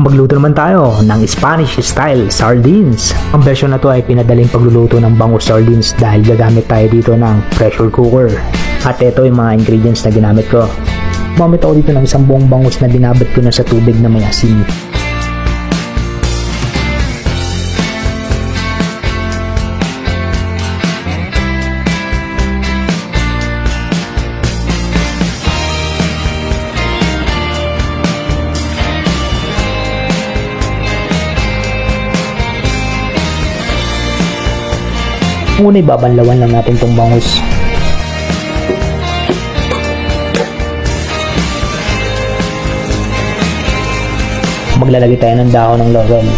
Magluto naman tayo ng Spanish style sardines. Ang version na to ay pinadaling pagluluto ng bangus sardines dahil gagamit tayo dito ng pressure cooker. At ito yung mga ingredients na ginamit ko. Gumamit ako dito ng isang buong bangus na binabad ko na sa tubig na may asin. Muna ibabanlawan lang natin itong bangus. Maglalagay tayo ng dahon ng laurel.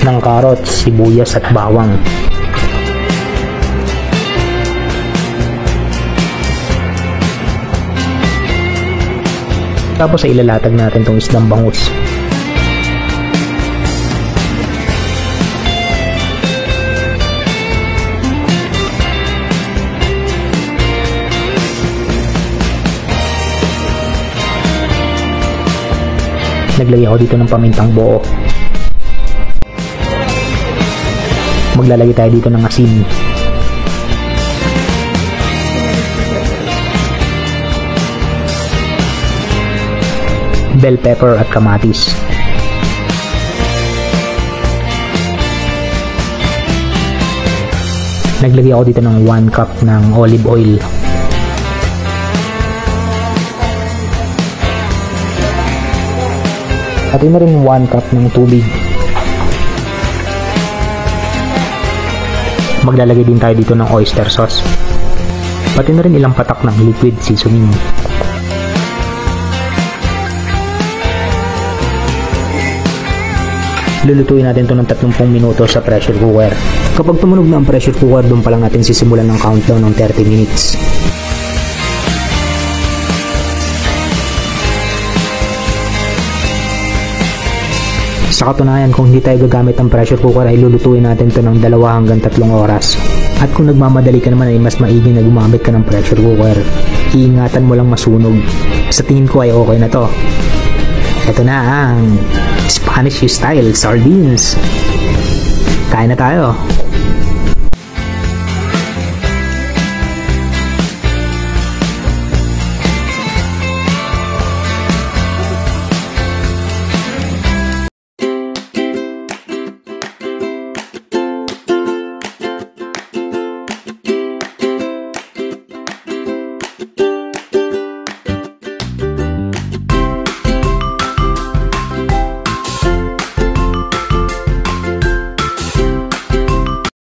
Ng carrots, sibuyas at bawang. Tapos ay ilalatag natin itong isdang bangus. Naglagay ako dito ng pamintang buo. Maglalagay tayo dito ng asin. Bell pepper at kamatis. Naglagay ako dito ng 1 cup ng olive oil. At yun na rin 1 cup ng tubig. Maglalagay din tayo dito ng oyster sauce. Pati na rin ilang patak ng liquid seasoning. Lulutuin natin ito ng 30 minuto sa pressure cooker. Kapag tumunog na ang pressure cooker, doon pa lang natin sisimulan ng countdown ng 30 minutes. Sa katunayan, kung hindi tayo gagamit ng pressure cooker ay lulutuin natin ito ng 2 hanggang 3 oras. At kung nagmamadali ka naman ay mas maigi na gumamit ka ng pressure cooker. Iingatan mo lang masunog. Sa tingin ko ay okay na to. Ito na ang Spanish style sardines. Kain na tayo.